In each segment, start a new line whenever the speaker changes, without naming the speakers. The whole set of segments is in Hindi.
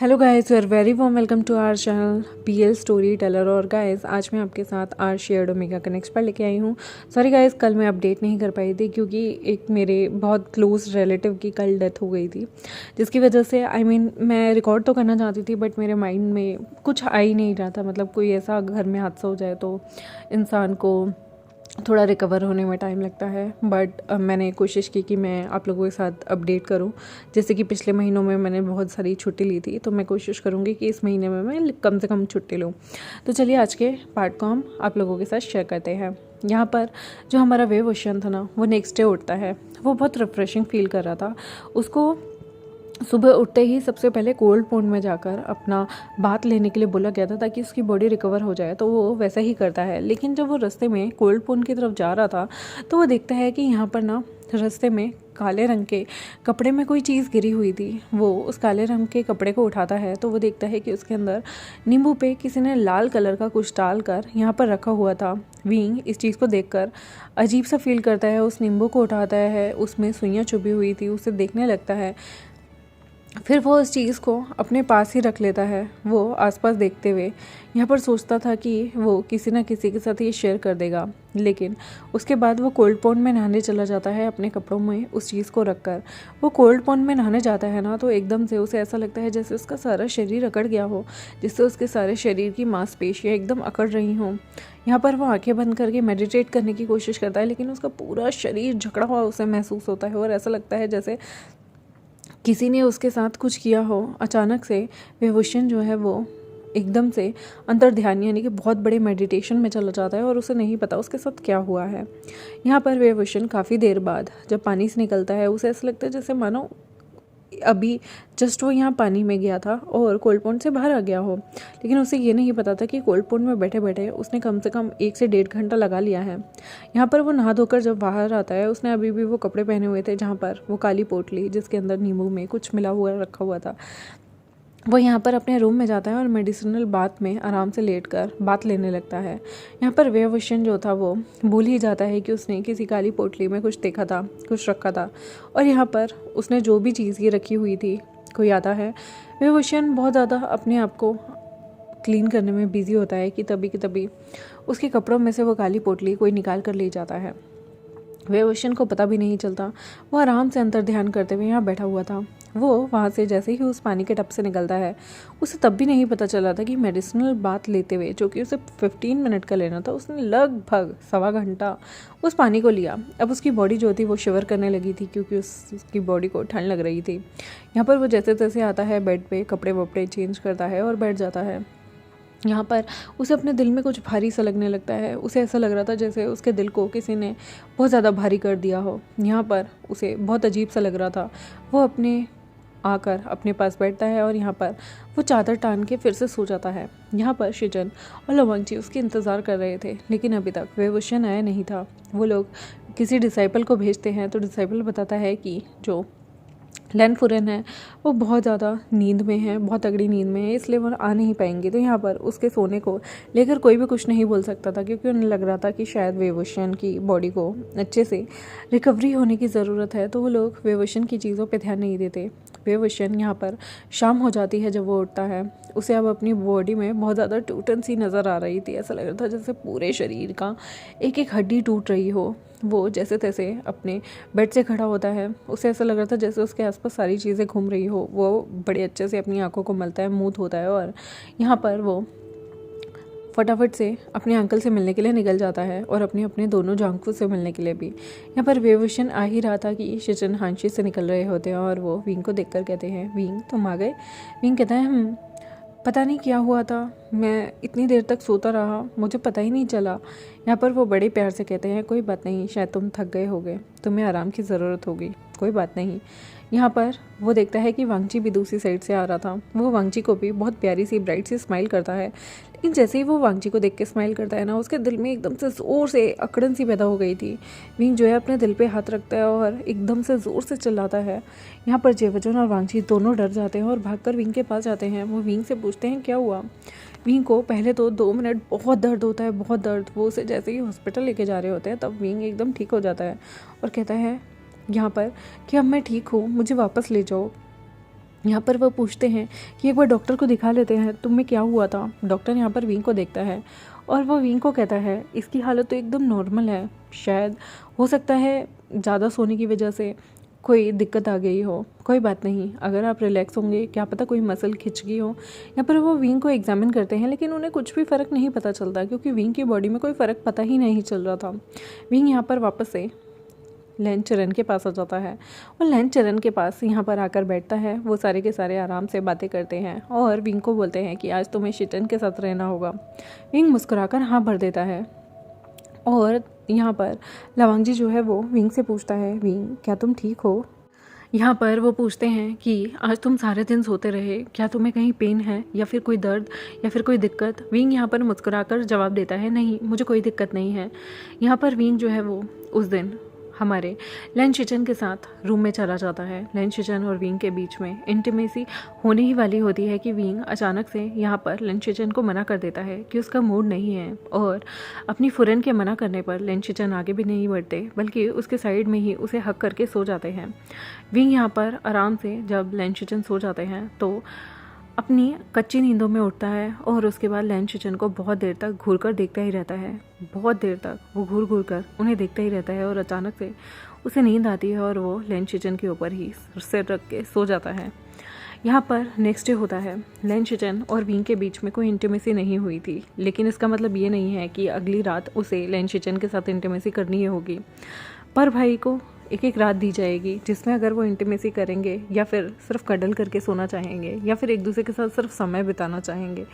Hello guys, you are very warm welcome to our channel PL story teller. और गाइस आज मैं आपके साथ आर शेयर्ड ओमेगा का नेक्स्ट पार्ट लेके आई हूँ। सॉरी गाइस, कल मैं अपडेट नहीं कर पाई थी क्योंकि एक मेरे बहुत क्लोज रिलेटिव की कल डेथ हो गई थी, जिसकी वजह से मैं रिकॉर्ड तो करना चाहती थी बट मेरे माइंड में कुछ आ ही नहीं रहा था। मतलब कोई ऐसा घर में हादसा हो जाए तो इंसान को थोड़ा रिकवर होने में टाइम लगता है। बट मैंने कोशिश की कि मैं आप लोगों के साथ अपडेट करूं। जैसे कि पिछले महीनों में मैंने बहुत सारी छुट्टी ली थी, तो मैं कोशिश करूंगी कि इस महीने में मैं कम से कम छुट्टी लूं। तो चलिए आज के पार्ट को हम आप लोगों के साथ शेयर करते हैं। यहाँ पर जो हमारा वेव ओशन था ना, वो नेक्स्ट डे उठता है। वो बहुत रिफ्रेशिंग फील कर रहा था। उसको सुबह उठते ही सबसे पहले कोल्ड पॉन्ड में जाकर अपना बात लेने के लिए बोला गया था ताकि उसकी बॉडी रिकवर हो जाए, तो वो वैसा ही करता है। लेकिन जब वो रास्ते में कोल्ड पॉन्ड की तरफ जा रहा था तो वो देखता है कि यहाँ पर ना रास्ते में काले रंग के कपड़े में कोई चीज़ गिरी हुई थी। वो उस काले रंग के कपड़े को उठाता है तो वो देखता है कि उसके अंदर नींबू पे किसी ने लाल कलर का कुछ डालकर यहाँ पर रखा हुआ था। विंग इस चीज़ को देखकर अजीब सा फील करता है। उस नींबू को उठाता है, उसमें सुइयाँ चुभी हुई थी, उसे देखने लगता है। फिर वो उस चीज़ को अपने पास ही रख लेता है। वो आसपास देखते हुए यहाँ पर सोचता था कि वो किसी ना किसी के साथ ये शेयर कर देगा। लेकिन उसके बाद वो कोल्ड पॉन्ड में नहाने चला जाता है अपने कपड़ों में उस चीज़ को रखकर। वो कोल्ड पॉन्ड में नहाने जाता है ना, तो एकदम से उसे ऐसा लगता है जैसे उसका सारा शरीर अकड़ गया हो, जिससे उसके सारे शरीर की मांसपेशियाँ एकदम अकड़ रही हों। यहाँ पर वो आंखें बंद करके मेडिटेट करने की कोशिश करता है, लेकिन उसका पूरा शरीर झकड़ा हुआ उसे महसूस होता है और ऐसा लगता है जैसे किसी ने उसके साथ कुछ किया हो। अचानक से विभूषण जो है वो एकदम से अंतर ध्यान यानी कि बहुत बड़े मेडिटेशन में चला जाता है और उसे नहीं पता उसके साथ क्या हुआ है। यहाँ पर विभूषण काफ़ी देर बाद जब पानी से निकलता है, उसे ऐसा लगता है जैसे मानो अभी जस्ट वो यहाँ पानी में गया था और कोल्ड पॉन्ड से बाहर आ गया हो। लेकिन उसे ये नहीं पता था कि कोल्ड पॉन्ड में बैठे बैठे उसने कम से कम 1 से 1.5 घंटा लगा लिया है। यहाँ पर वो नहा धोकर जब बाहर आता है, उसने अभी भी वो कपड़े पहने हुए थे जहाँ पर वो काली पोटली जिसके अंदर नींबू में कुछ मिला हुआ रखा हुआ था। वो यहाँ पर अपने रूम में जाता है और मेडिसिनल बात में आराम से लेटकर बात लेने लगता है। यहाँ पर वेवोशन जो था वो भूल ही जाता है कि उसने किसी काली पोटली में कुछ देखा था, कुछ रखा था। और यहाँ पर उसने जो भी चीज़ ये रखी हुई थी को याद है। वेवोशन बहुत ज़्यादा अपने आप को क्लीन करने में बिजी होता है कि तभी उसके कपड़ों में से वो काली पोटली कोई निकाल कर ले जाता है। वेवोशन को पता भी नहीं चलता। वो आराम से अंतर ध्यान करते हुए यहाँ बैठा हुआ था। वो वहाँ से जैसे ही उस पानी के टब से निकलता है, उसे तब भी नहीं पता चला था कि मेडिसिनल बात लेते हुए जो कि उसे 15 मिनट का लेना था, उसने लगभग 1.25 घंटा उस पानी को लिया। अब उसकी बॉडी जो थी वो शिवर करने लगी थी क्योंकि उसकी बॉडी को ठंड लग रही थी। यहाँ पर वो जैसे तैसे आता है, बेड पे कपड़े वपड़े चेंज करता है और बैठ जाता है। यहाँ पर उसे अपने दिल में कुछ भारी सा लगने लगता है। उसे ऐसा लग रहा था जैसे उसके दिल को किसी ने बहुत ज़्यादा भारी कर दिया हो। यहाँ पर उसे बहुत अजीब सा लग रहा था। वो आकर अपने पास बैठता है और यहाँ पर वो चादर टान के फिर से सो जाता है। यहाँ पर शिजन और लवंगची उसके इंतज़ार कर रहे थे, लेकिन अभी तक वेवोशन आया नहीं था। वो लोग किसी डिसाइपल को भेजते हैं तो डिसाइपल बताता है कि जो लैनफुरन है वो बहुत ज़्यादा नींद में है, बहुत तगड़ी नींद में है, इसलिए वो आ नहीं पाएंगे। तो यहाँ पर उसके सोने को लेकर कोई भी कुछ नहीं बोल सकता था क्योंकि उन्हें लग रहा था कि शायद वेवोशन की बॉडी को अच्छे से रिकवरी होने की ज़रूरत है। तो वो लोग वेवोशन की चीज़ों पे ध्यान नहीं देते। वेवोशन यहाँ पर शाम हो जाती है जब वो उठता है। उसे अब अपनी बॉडी में बहुत ज़्यादा टूटन सी नज़र आ रही थी। ऐसा लग रहा था जैसे पूरे शरीर का एक एक हड्डी टूट रही हो। वो जैसे तैसे अपने बेड से खड़ा होता है। उसे ऐसा लग रहा था जैसे उसके आसपास सारी चीज़ें घूम रही हो। वो बड़े अच्छे से अपनी आंखों को मलता है, मुंह धोता है और यहाँ पर वो फटाफट से अपने अंकल से मिलने के लिए निकल जाता है और अपने अपने दोनों जांकू से मिलने के लिए भी। यहाँ पर वेवोशन आ ही रहा था कि शिजन हांशी से निकल रहे होते हैं और वो विंग को देखकर कहते हैं, विंग तुम आ गए। विंग कहता है पता नहीं क्या हुआ था, मैं इतनी देर तक सोता रहा, मुझे पता ही नहीं चला। यहाँ पर वो बड़े प्यार से कहते हैं कोई बात नहीं, शायद तुम थक गए होगे, तुम्हें आराम की ज़रूरत होगी, कोई बात नहीं। यहाँ पर वो देखता है कि वांगची भी दूसरी साइड से आ रहा था। वो वांगची को भी बहुत प्यारी सी ब्राइट सी स्माइल करता है। लेकिन जैसे ही वो वांगची को देख के स्माइल करता है ना, उसके दिल में एकदम से ज़ोर से अकड़न सी पैदा हो गई थी। विंग जो है अपने दिल पे हाथ रखता है और एकदम से ज़ोर से चिल्लाता है। यहाँ पर जेवजन और वांगची दोनों डर जाते हैं और भागकर विंग के पास जाते हैं। वो विंग से पूछते हैं क्या हुआ। विंग को पहले तो 2 मिनट बहुत दर्द होता है, बहुत दर्द। वो उसे जैसे ही हॉस्पिटल लेके जा रहे होते हैं तब विंग एकदम ठीक हो जाता है और कहता है यहाँ पर कि अब मैं ठीक हूँ, मुझे वापस ले जाओ। यहाँ पर वो पूछते हैं कि एक बार डॉक्टर को दिखा लेते हैं, तुम में क्या हुआ था। डॉक्टर यहाँ पर विंग को देखता है और वो विंग को कहता है इसकी हालत तो एकदम नॉर्मल है, शायद हो सकता है ज़्यादा सोने की वजह से कोई दिक्कत आ गई हो, कोई बात नहीं, अगर आप रिलैक्स होंगे, क्या पता कोई मसल खिंच गई हो। यहाँ पर वो विंग को एग्जामिन करते हैं लेकिन उन्हें कुछ भी फ़र्क नहीं पता चलता क्योंकि विंग की बॉडी में कोई फ़र्क पता ही नहीं चल रहा था। विंग यहाँ पर वापस से लैनचरण के पास आ जाता है और लैनचरण के पास यहाँ पर आकर बैठता है। वो सारे के सारे आराम से बातें करते हैं और विंग को बोलते हैं कि आज तुम्हें शिटन के साथ रहना होगा। विंग मुस्कुराकर हाँ भर देता है और यहाँ पर लवांग जी जो है वो विंग से पूछता है, विंग क्या तुम ठीक हो। यहाँ पर वो पूछते हैं कि आज तुम सारे दिन सोते रहे, क्या तुम्हें कहीं पेन है या फिर कोई दर्द या फिर कोई दिक्कत। विंग यहाँ पर मुस्कुराकर जवाब देता है, नहीं मुझे कोई दिक्कत नहीं है। यहाँ पर विंग जो है वो उस दिन हमारे लैनशिचन के साथ रूम में चला जाता है। लैनशिचन और विंग के बीच में इंटीमेसी होने ही वाली होती है कि विंग अचानक से यहाँ पर लैनशिचन को मना कर देता है कि उसका मूड नहीं है और अपनी फुरन के मना करने पर लैनशिचन आगे भी नहीं बढ़ते बल्कि उसके साइड में ही उसे हक करके सो जाते हैं। विंग यहाँ पर आराम से जब लैनशिचन सो जाते हैं तो अपनी कच्ची नींदों में उठता है और उसके बाद लैनशिचन को बहुत देर तक घूर कर देखता ही रहता है। बहुत देर तक वो घूर घूर कर उन्हें देखता ही रहता है और अचानक से उसे नींद आती है और वो लैनशिचन के ऊपर ही सिर रख के सो जाता है। यहाँ पर नेक्स्ट डे होता है। लैनशिचन और विंग के बीच में कोई इंटीमेसी नहीं हुई थी लेकिन इसका मतलब ये नहीं है कि अगली रात उसे लैनशिचन के साथ इंटीमेसी करनी ही होगी। पर भाई को एक एक रात दी जाएगी जिसमें अगर वो इंटीमेसी करेंगे या फिर सिर्फ कडल करके सोना चाहेंगे या फिर एक दूसरे के साथ सिर्फ समय बिताना चाहेंगे,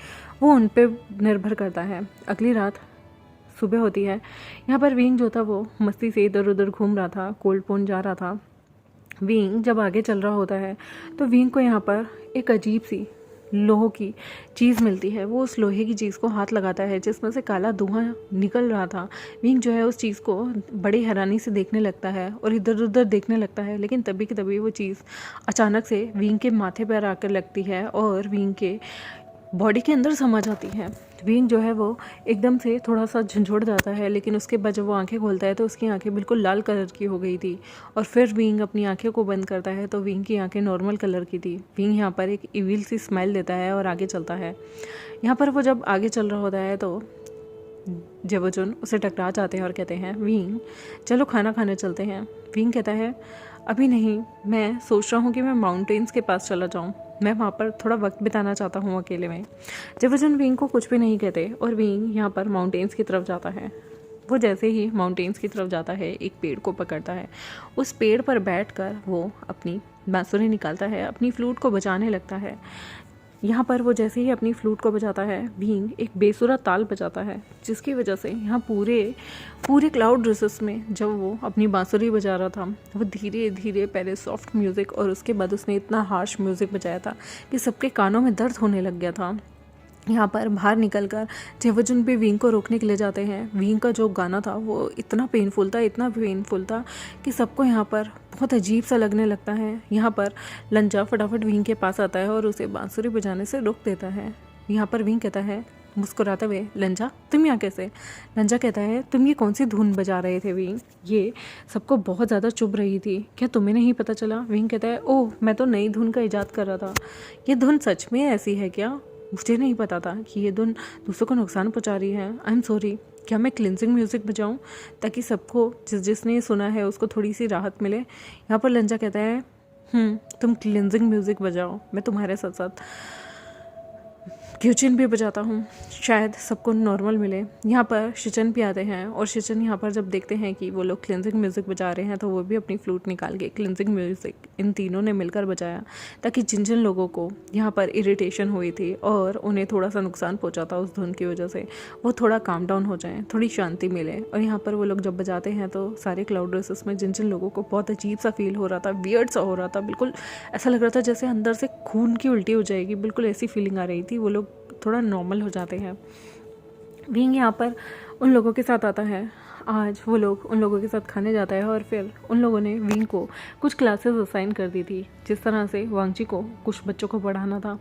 वो उन पे निर्भर करता है। अगली रात सुबह होती है। यहाँ पर विंग जो था वो मस्ती से इधर उधर घूम रहा था, कोल्ड पोन जा रहा था। विंग जब आगे चल रहा होता है तो विंग को यहाँ पर एक अजीब सी लोहे की चीज़ मिलती है। वो उस लोहे की चीज़ को हाथ लगाता है जिसमें से काला धुआं निकल रहा था। विंग जो है उस चीज़ को बड़ी हैरानी से देखने लगता है और इधर उधर देखने लगता है लेकिन तभी की तभी वो चीज़ अचानक से विंग के माथे पर आकर लगती है और विंग के बॉडी के अंदर समा जाती है। विंग जो है वो एकदम से थोड़ा सा झंझोड़ जाता है लेकिन उसके बाद जब वो आंखें खोलता है तो उसकी आंखें बिल्कुल लाल कलर की हो गई थी और फिर विंग अपनी आंखें को बंद करता है तो विंग की आंखें नॉर्मल कलर की थी। विंग यहाँ पर एक इविल सी स्माइल देता है और आगे चलता है। यहाँ पर वो जब आगे चल रहा होता है तो जेवोजुन उसे टकरा जाते हैं और कहते हैं, विंग चलो खाना खाने चलते हैं। विंग कहता है, अभी नहीं, मैं सोच रहा हूँ कि मैं माउंटेन्स के पास चला जाऊँ, मैं वहाँ पर थोड़ा वक्त बिताना चाहता हूँ अकेले में। जेवोजुन विंग को कुछ भी नहीं कहते और विंग यहाँ पर माउंटेन्स की तरफ जाता है। वो जैसे ही माउंटेन्स की तरफ जाता है एक पेड़ को पकड़ता है। उस पेड़ पर बैठकर वो अपनी बांसुरी निकालता है, अपनी फ्लूट को बजाने लगता है। यहाँ पर वो जैसे ही अपनी फ्लूट को बजाता है विंग एक बेसुरा ताल बजाता है जिसकी वजह से यहाँ पूरे क्लाउड ड्रेसेस में जब वो अपनी बांसुरी बजा रहा था वो धीरे धीरे पहले सॉफ्ट म्यूज़िक और उसके बाद उसने इतना हार्श म्यूज़िक बजाया था कि सबके कानों में दर्द होने लग गया था। यहाँ पर बाहर निकलकर जेवोजुन भी विंग को रोकने के लिए जाते हैं। विंग का जो गाना था वो इतना पेनफुल था कि सबको यहाँ पर बहुत अजीब सा लगने लगता है। यहाँ पर लंजा फटाफट विंग के पास आता है और उसे बांसुरी बजाने से रोक देता है। यहाँ पर विंग कहता है मुस्कुराते हुए, लंजा तुम यहाँ कैसे। लंजा कहता है, तुम ये कौन सी धुन बजा रहे थे विंग, ये सबको बहुत ज़्यादा चुभ रही थी, क्या तुम्हें नहीं पता चला। विंग कहता है, ओह मैं तो नई धुन का इजाद कर रहा था, ये धुन सच में ऐसी है क्या, मुझे नहीं पता था कि ये धुन दूसरों को नुकसान पहुंचा रही है। आई एम सॉरी, क्या मैं क्लिनजिंग म्यूज़िक बजाऊं ताकि सबको जिसने ये सुना है उसको थोड़ी सी राहत मिले। यहाँ पर लंजा कहता है, तुम क्लिनजिंग म्यूज़िक बजाओ, मैं तुम्हारे साथ साथ क्यूचिन भी बजाता हूँ, शायद सबको नॉर्मल मिले। यहाँ पर शिचन भी आते हैं और शिचन यहाँ पर जब देखते हैं कि वो लोग क्लिनजिंग म्यूज़िक बजा रहे हैं तो वो भी अपनी फ्लूट निकाल के क्लिनजिंग म्यूज़िक इन तीनों ने मिलकर बजाया ताकि जिन जिन लोगों को यहाँ पर इरिटेशन हुई थी और उन्हें थोड़ा सा नुकसान पहुँचा था उस धुन की वजह से, वो थोड़ा काम डाउन हो जाएँ, थोड़ी शांति मिले। और यहाँ पर वो लोग जब बजाते हैं तो सारे क्लाउड ड्रेसेस में जिन जिन लोगों को बहुत अजीब सा फील हो रहा था, वियर्ड सा हो रहा था, बिल्कुल ऐसा लग रहा था जैसे अंदर से खून की उल्टी हो जाएगी, बिल्कुल ऐसी फीलिंग आ रही थी, वो लोग थोड़ा नॉर्मल हो जाते हैं। विंग यहाँ पर उन लोगों के साथ आता है। आज वो लोग उन लोगों के साथ खाने जाता है और फिर उन लोगों ने विंग को कुछ क्लासेस असाइन कर दी थी, जिस तरह से वांगची को कुछ बच्चों को पढ़ाना था।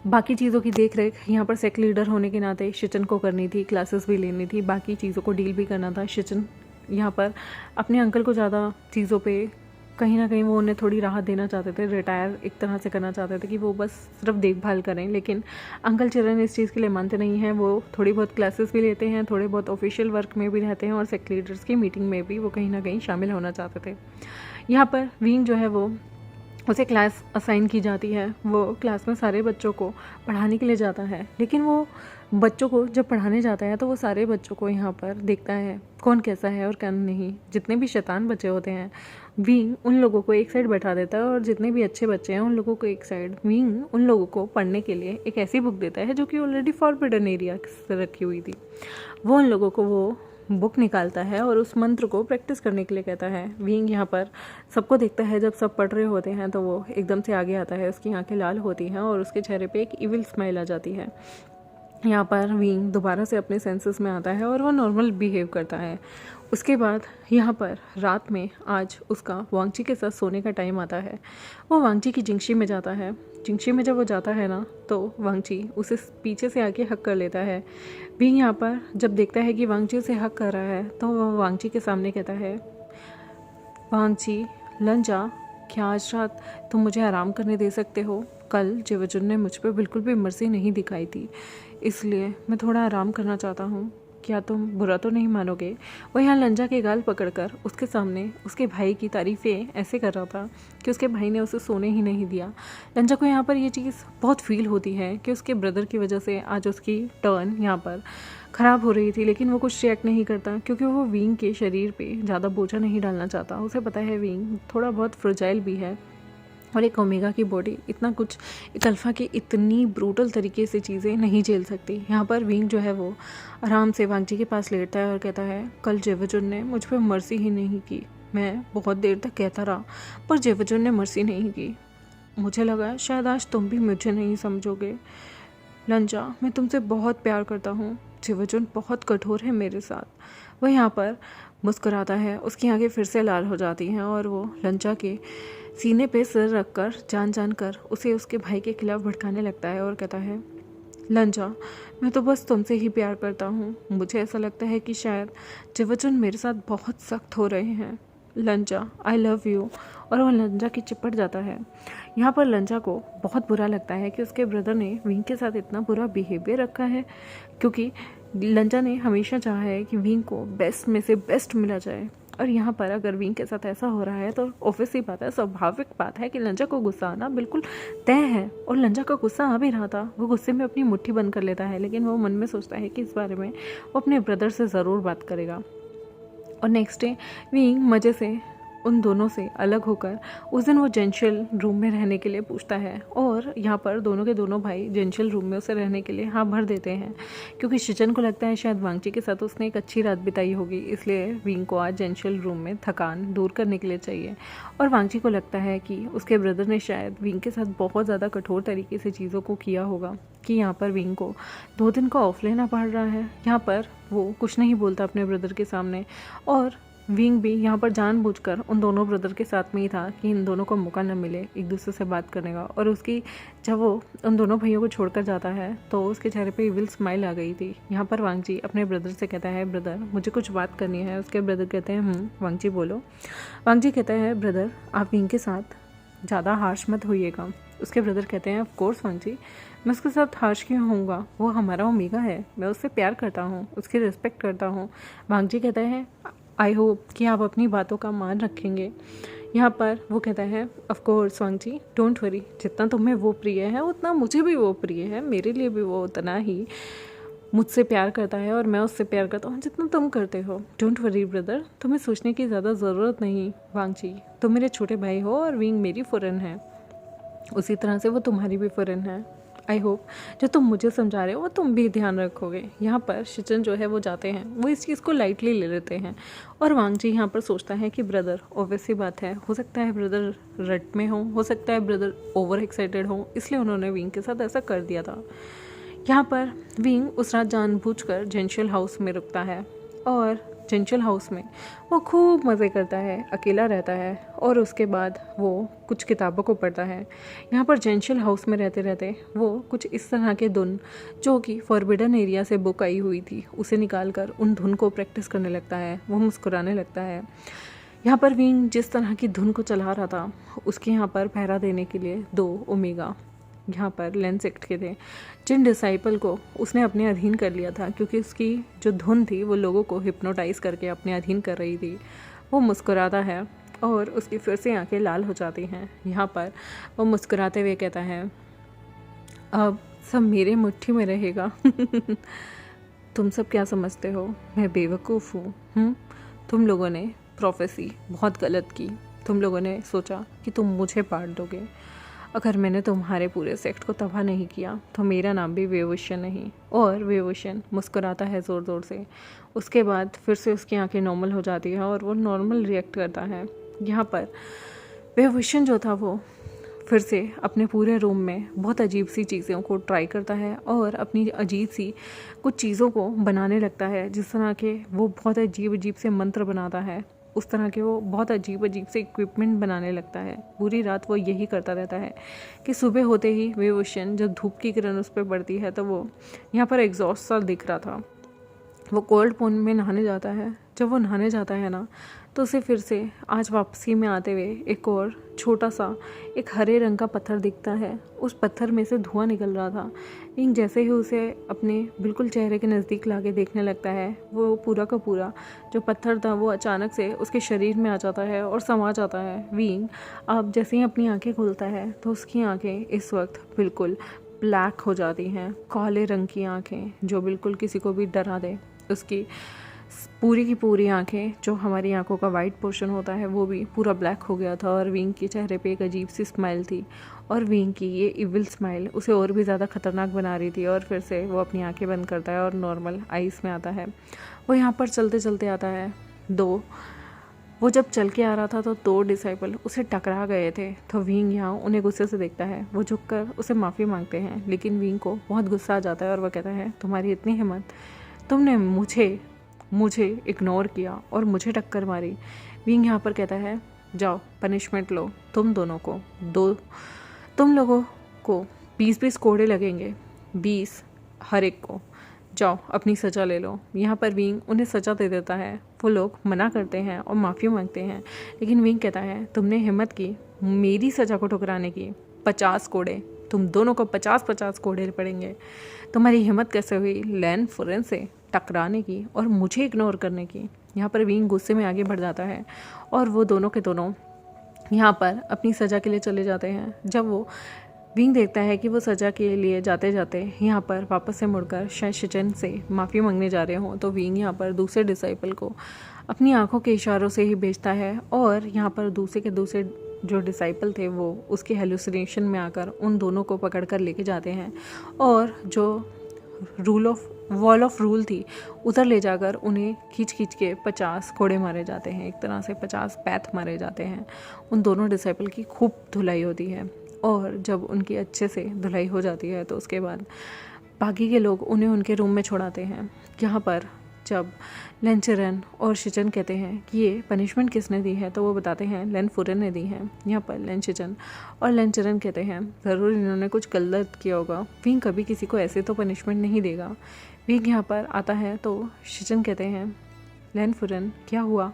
बाकी चीज़ों की देख रेख यहाँ पर सेक लीडर होने के नाते शिचन को करनी थी, क्लासेस भी लेनी थी, बाकी चीज़ों को डील भी करना था। शिचन यहाँ पर अपने अंकल को ज़्यादा चीज़ों पे कहीं ना कहीं वो उन्हें थोड़ी राहत देना चाहते थे, रिटायर एक तरह से करना चाहते थे कि वो बस सिर्फ देखभाल करें। लेकिन अंकल चिरन इस चीज़ के लिए मानते नहीं हैं। वो थोड़ी बहुत क्लासेस भी लेते हैं, थोड़े बहुत ऑफिशियल वर्क में भी रहते हैं और सेक्रेटरीज लीडर्स की मीटिंग में भी वो कहीं ना कहीं शामिल होना चाहते थे। यहाँ पर विंग जो है वो उसे क्लास असाइन की जाती है। वो क्लास में सारे बच्चों को पढ़ाने के लिए जाता है, लेकिन वो बच्चों को जब पढ़ाने जाता है तो वो सारे बच्चों को यहाँ पर देखता है कौन कैसा है और कौन नहीं। जितने भी शैतान बच्चे होते हैं विंग उन लोगों को एक साइड बैठा देता है और जितने भी अच्छे बच्चे हैं उन लोगों को एक साइड। विंग उन लोगों को पढ़ने के लिए एक ऐसी बुक देता है जो कि ऑलरेडी फॉरबिडन एरिया से रखी हुई थी। वो उन लोगों को वो बुक निकालता है और उस मंत्र को प्रैक्टिस करने के लिए कहता है। विंग यहाँ पर सबको देखता है, जब सब पढ़ रहे होते हैं तो वो एकदम से आगे आता है, उसकी आंखें लाल होती हैं और उसके चेहरे पे एक इविल स्माइल आ जाती है। यहाँ पर विंग दोबारा से अपने सेंसेस में आता है और वो नॉर्मल बिहेव करता है। उसके बाद यहाँ पर रात में आज उसका वांगची के साथ सोने का टाइम आता है। वो वांगची की जिंगशी में जाता है। जिंगशी में जब वो जाता है ना तो वांगची उसे पीछे से आके हक कर लेता है। विंग यहाँ पर जब देखता है कि वांगची उसे हक कर रहा है तो वो वांगची के सामने कहता है, वांगची लंजा, क्या आज रात तुम मुझे आराम करने दे सकते हो? कल जेवजुन ने मुझ पर बिल्कुल भी मर्जी नहीं दिखाई थी, इसलिए मैं थोड़ा आराम करना चाहता हूँ। क्या तुम बुरा तो नहीं मानोगे? वो यहाँ लंजा के गाल पकड़कर उसके सामने उसके भाई की तारीफ़ें ऐसे कर रहा था कि उसके भाई ने उसे सोने ही नहीं दिया। लंजा को यहाँ पर ये चीज़ बहुत फील होती है कि उसके ब्रदर की वजह से आज उसकी टर्न यहाँ पर ख़राब हो रही थी, लेकिन वो कुछ रिएक्ट नहीं करता क्योंकि वो विंग के शरीर पे ज़्यादा बोझा नहीं डालना चाहता। उसे पता है विंग थोड़ा बहुत फ्रेजाइल भी है और एक ओमेगा की बॉडी इतना कुछ एक अल्फ़ा की इतनी ब्रूटल तरीके से चीज़ें नहीं झेल सकती। यहाँ पर विंग जो है वो आराम से वांगची के पास लेटता है और कहता है, कल जेवजुन ने मुझ पर मर्सी ही नहीं की। मैं बहुत देर तक कहता रहा पर जेवजुन ने मर्सी नहीं की। मुझे लगा शायद आज तुम भी मुझे नहीं समझोगे। लंजा, मैं तुमसे बहुत प्यार करता हूँ। जेवजुन बहुत कठोर है मेरे साथ। वह यहाँ पर मुस्कुराता है, उसकी आंखें फिर से लाल हो जाती हैं और वो लंजा के सीने पे सिर रखकर जान जान कर उसे उसके भाई के खिलाफ भड़काने लगता है और कहता है, लंजा, मैं तो बस तुमसे ही प्यार करता हूँ। मुझे ऐसा लगता है कि शायद जेवजुन मेरे साथ बहुत सख्त हो रहे हैं। लंजा, आई लव यू। और वह लंजा की चिपट जाता है। यहाँ पर लंजा को बहुत बुरा लगता है कि उसके ब्रदर ने विंग के साथ इतना बुरा बिहेवियर रखा है, क्योंकि लंजा ने हमेशा चाहा है कि विंग को बेस्ट में से बेस्ट मिला जाए। और यहाँ पर अगर विंग के साथ ऐसा हो रहा है तो ऑब्वियसली बात है, स्वाभाविक बात है कि लंजा को गुस्सा आना बिल्कुल तय है। और लंजा का गुस्सा आ भी रहा था। वो गुस्से में अपनी मुट्ठी बंद कर लेता है, लेकिन वो मन में सोचता है कि इस बारे में वो अपने ब्रदर से ज़रूर बात करेगा। और नेक्स्ट डे विंग मज़े से उन दोनों से अलग होकर उस दिन वो जेंशियल रूम में रहने के लिए पूछता है और यहाँ पर दोनों के दोनों भाई जेंशियल रूम में उसे रहने के लिए हाँ भर देते हैं, क्योंकि शिचन को लगता है शायद वांगची के साथ उसने एक अच्छी रात बिताई होगी, इसलिए विंग को आज जेंशियल रूम में थकान दूर करने के लिए चाहिए। और वांगची को लगता है कि उसके ब्रदर ने शायद विंग के साथ बहुत ज़्यादा कठोर तरीके से चीज़ों को किया होगा कि यहाँ पर विंग को 2 दिन का ऑफ लेना पड़ रहा है। यहाँ पर वो कुछ नहीं बोलता अपने ब्रदर के सामने और विंग भी यहाँ पर जानबूझकर उन दोनों ब्रदर के साथ में ही था कि इन दोनों को मौका न मिले एक दूसरे से बात करने का। और उसकी जब वो उन दोनों भाइयों को छोड़कर जाता है तो उसके चेहरे पे इविल स्माइल आ गई थी। यहाँ पर वांगची अपने ब्रदर से कहता है, ब्रदर मुझे कुछ बात करनी है। उसके ब्रदर कहते हैं वांगची बोलो। वांगची कहता है, ब्रदर आप विंग के साथ ज़्यादा हार्श मत होइएगा। उसके ब्रदर कहते हैं, ऑफ कोर्स वांगची, मैं उसके साथ हार्श क्यों होऊंगा? वो हमारा ओमेगा है, मैं उससे प्यार करता हूँ, उसकी रिस्पेक्ट करता हूँ। वांगची कहता है, आई होप कि आप अपनी बातों का मान रखेंगे। यहाँ पर वो कहता है, ऑफ कोर्स वांगची, डोंट वरी, जितना तुम्हें वो प्रिय है उतना मुझे भी वो प्रिय है, मेरे लिए भी वो उतना ही मुझसे प्यार करता है और मैं उससे प्यार करता हूँ जितना तुम करते हो। डोंट वरी ब्रदर, तुम्हें सोचने की ज़्यादा ज़रूरत नहीं। वांगची, तुम मेरे छोटे भाई हो और विंग मेरी फुरन है, उसी तरह से वो तुम्हारी भी फुरन है। आई होप जो तुम मुझे समझा रहे हो वो तुम भी ध्यान रखोगे। यहाँ पर शिचन जो है वो जाते हैं, वो इस चीज़ को लाइटली ले लेते हैं और वांगची यहाँ पर सोचता है कि ब्रदर, ऑब्वियसली बात है, हो सकता है ब्रदर रट में हो सकता है ब्रदर ओवर एक्साइटेड हो, इसलिए उन्होंने विंग के साथ ऐसा कर दिया था। यहाँ पर विंग उस रात जानबूझकर जेंशियल हाउस में रुकता है और जेंशियल हाउस में वो खूब मज़े करता है, अकेला रहता है और उसके बाद वो कुछ किताबों को पढ़ता है। यहाँ पर जेंशियल हाउस में रहते रहते वो कुछ इस तरह के धुन जो कि फॉरबिडन एरिया से बुक आई हुई थी उसे निकाल कर उन धुन को प्रैक्टिस करने लगता है। वो मुस्कुराने लगता है। यहाँ पर विंग जिस तरह की धुन को चला रहा था, उसके यहाँ पर पहरा देने के लिए 2 ओमेगा यहाँ पर लेन सेक्ट के थे, जिन डिसाइपल को उसने अपने अधीन कर लिया था, क्योंकि उसकी जो धुन थी वो लोगों को हिप्नोटाइज करके अपने अधीन कर रही थी। वो मुस्कुराता है और उसकी फिर से आंखें लाल हो जाती हैं। यहाँ पर वो मुस्कुराते हुए कहता है, अब सब मेरे मुट्ठी में रहेगा। तुम सब क्या समझते हो, मैं बेवकूफ़ हूँ? तुम लोगों ने प्रोफेसी बहुत गलत की। तुम लोगों ने सोचा कि तुम मुझे पाट दोगे। अगर मैंने तुम्हारे पूरे सेक्ट को तबाह नहीं किया तो मेरा नाम भी वेवोशन नहीं। और वेवोशन मुस्कुराता है ज़ोर ज़ोर से। उसके बाद फिर से उसकी आंखें नॉर्मल हो जाती हैं और वो नॉर्मल रिएक्ट करता है। यहाँ पर वेवोशन जो था वो फिर से अपने पूरे रूम में बहुत अजीब सी चीज़ों को ट्राई करता है और अपनी अजीब सी कुछ चीज़ों को बनाने लगता है। जिस तरह के वो बहुत अजीब अजीब से मंत्र बनाता है, उस तरह के वो बहुत अजीब अजीब से इक्विपमेंट बनाने लगता है। पूरी रात वो यही करता रहता है कि सुबह होते ही वेवोशन जब धूप की किरण उस पर पड़ती है तो वो यहाँ पर एग्जॉस्ट सा दिख रहा था। वो कोल्ड पोन में नहाने जाता है। जब वो नहाने जाता है ना, तो उसे फिर से आज वापसी में आते हुए एक और छोटा सा एक हरे रंग का पत्थर दिखता है। उस पत्थर में से धुआं निकल रहा था। लेकिन जैसे ही उसे अपने बिल्कुल चेहरे के नज़दीक लाके देखने लगता है, वो पूरा का पूरा जो पत्थर था वो अचानक से उसके शरीर में आ जाता है और समा जाता है। विंग अब जैसे ही अपनी आंखें खोलता है तो उसकी आंखें इस वक्त बिल्कुल ब्लैक हो जाती हैं, काले रंग की आंखें जो बिल्कुल किसी को भी डरा दे। उसकी पूरी की पूरी आंखें, जो हमारी आंखों का वाइट पोर्शन होता है, वो भी पूरा ब्लैक हो गया था। और विंग के चेहरे पे एक अजीब सी स्माइल थी और विंग की ये इविल स्माइल उसे और भी ज़्यादा खतरनाक बना रही थी। और फिर से वो अपनी आंखें बंद करता है और नॉर्मल आइज़ में आता है। वो यहाँ पर चलते चलते आता है। वो जब चल के आ रहा था तो 2 डिसाइपल उसे टकरा गए थे। तो विंग यहाँ उन्हें गुस्से से देखता है। वो झुककर उसे माफ़ी मांगते हैं, लेकिन विंग को बहुत गुस्सा आ जाता है और वह कहता है, तुम्हारी इतनी हिम्मत, तुमने मुझे इग्नोर किया और मुझे टक्कर मारी। विंग यहाँ पर कहता है, जाओ पनिशमेंट लो। तुम लोगों को 20-20 कोड़े लगेंगे, 20 हर एक को। जाओ अपनी सज़ा ले लो। यहाँ पर विंग उन्हें सज़ा दे देता है। वो लोग मना करते हैं और माफ़ी मांगते हैं, लेकिन विंग कहता है, तुमने हिम्मत की मेरी सज़ा को ठुकराने की, 50 कोड़े, तुम दोनों को 50-50 कोड़े पड़ेंगे। तुम्हारी हिम्मत कैसे हुई लैन फुरेन से टकराने की और मुझे इग्नोर करने की। यहाँ पर विंग गुस्से में आगे बढ़ जाता है और वो दोनों के दोनों यहाँ पर अपनी सज़ा के लिए चले जाते हैं। जब वो विंग देखता है कि वो सज़ा के लिए जाते जाते यहाँ पर वापस से मुड़कर शायद शिचन से माफ़ी मांगने जा रहे हों, तो विंग यहाँ पर दूसरे डिसाइपल को अपनी आंखों के इशारों से ही भेजता है। और यहाँ पर दूसरे जो डिसाइपल थे वो उसके हेलुसिनेशन में आकर उन दोनों को पकड़ कर लेके जाते हैं और जो वॉल ऑफ रूल थी उधर ले जाकर उन्हें खींच के 50 कोड़े मारे जाते हैं। एक तरह से 50 पैथ मारे जाते हैं। उन दोनों डिसाइपल की खूब धुलाई होती है और जब उनकी अच्छे से धुलाई हो जाती है तो उसके बाद बाकी के लोग उन्हें उनके रूम में छोड़ाते हैं। यहाँ पर जब लेंचरन और शिचन कहते हैं कि ये पनिशमेंट किसने दी है, तो वो बताते हैं लेन फुरेन ने दी है। यहाँ पर लेंशिचन और लेंचरन कहते हैं ज़रूर इन्होंने कुछ गलत किया होगा, विंग कभी किसी को ऐसे तो पनिशमेंट नहीं देगा। विंग यहाँ पर आता है तो शिचन कहते हैं, लेन फुरेन क्या हुआ,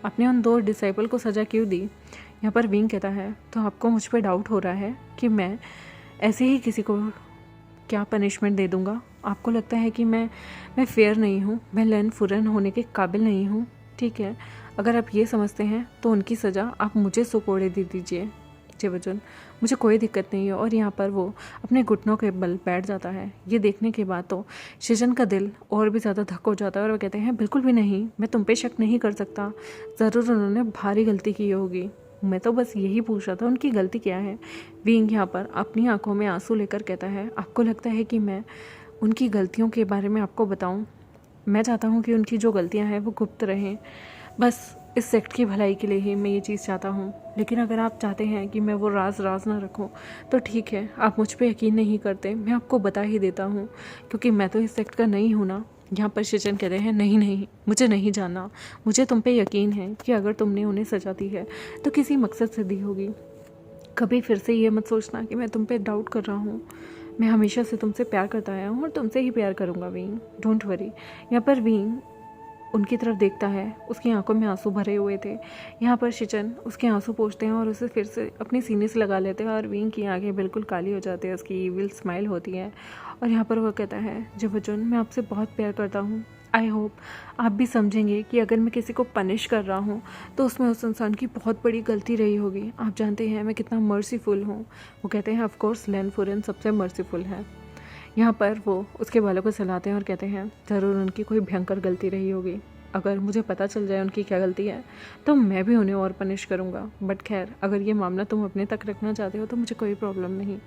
आपने उन 2 डिसाइपल को सज़ा क्यों दी? यहाँ पर विंग कहता है, तो आपको मुझ पर डाउट हो रहा है कि मैं ऐसे ही किसी को क्या पनिशमेंट दे दूँगा? आपको लगता है कि मैं फेयर नहीं हूँ, मैं लेन फुरेन होने के काबिल नहीं हूँ? ठीक है, अगर आप ये समझते हैं तो उनकी सज़ा आप मुझे 100 कोड़े दे दीजिए जेवजुन, मुझे कोई दिक्कत नहीं है। और यहाँ पर वो अपने घुटनों के बल बैठ जाता है। ये देखने के बाद तो शिचन का दिल और भी ज़्यादा धक हो जाता है और वो कहते हैं बिल्कुल भी नहीं, मैं तुम पे शक नहीं कर सकता, ज़रूर उन्होंने भारी गलती की होगी, मैं तो बस यही पूछ रहा था उनकी गलती क्या है। विंग यहाँ पर अपनी आंखों में आंसू लेकर कहता है, आपको लगता है कि मैं उनकी गलतियों के बारे में आपको बताऊं? मैं चाहता हूं कि उनकी जो गलतियां हैं वो गुप्त रहें, बस इस सेक्ट की भलाई के लिए ही मैं ये चीज़ चाहता हूं। लेकिन अगर आप चाहते हैं कि मैं वो राज ना रखूं तो ठीक है, आप मुझ पर यकीन नहीं करते, मैं आपको बता ही देता हूँ, क्योंकि मैं तो इस सेक्ट का नहीं हूँ ना। यहाँ पर शिचन कहते हैं, नहीं, मुझे नहीं जानना, मुझे तुम पे यकीन है कि अगर तुमने उन्हें सजा दी है तो किसी मकसद से दी होगी। कभी फिर से ये मत सोचना कि मैं तुम पे डाउट कर रहा हूँ, मैं हमेशा से तुमसे प्यार करता आया हूँ और तुमसे ही प्यार करूँगा विंग, डोंट वरी। यहाँ पर विंग उनकी तरफ देखता है। उसकी आंखों में आंसू भरे हुए थे। यहाँ पर शिचन उसके आंसू पोंछते हैं और उसे फिर से अपने सीने से लगा लेते हैं और विंग की आंखें बिल्कुल काली हो जाती है। उसकी ईविल स्माइल होती है और यहाँ पर वो कहता है, जिवोजुन मैं आपसे बहुत प्यार करता हूँ। आई होप आप भी समझेंगे कि अगर मैं किसी को पनिश कर रहा हूँ तो उसमें उस इंसान की बहुत बड़ी गलती रही होगी। आप जानते हैं मैं कितना मर्सीफुल हूँ। वो कहते हैं ऑफ कोर्स लैन फुरन सबसे मर्सीफुल है। यहाँ पर वो उसके बालों को सहलाते हैं और कहते हैं ज़रूर उनकी कोई भयंकर गलती रही होगी। अगर मुझे पता चल जाए उनकी क्या गलती है तो मैं भी उन्हें और पनिश करूँगा। बट खैर अगर ये मामला तुम अपने तक रखना चाहते हो तो मुझे कोई प्रॉब्लम नहीं।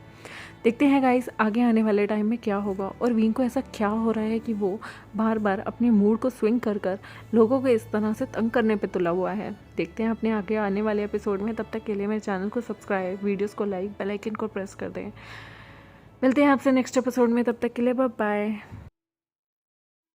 देखते हैं गाइस आगे आने वाले टाइम में क्या होगा और विंग को ऐसा क्या हो रहा है कि वो बार बार अपने मूड को स्विंग कर कर लोगों को इस तरह से तंग करने पे तुला हुआ है। देखते हैं अपने आगे आने वाले एपिसोड में। तब तक के लिए मेरे चैनल को सब्सक्राइब, वीडियोस को लाइक, बेल आइकन को प्रेस कर दें। मिलते हैं आपसे नेक्स्ट एपिसोड में। तब तक के लिए बाय बाय।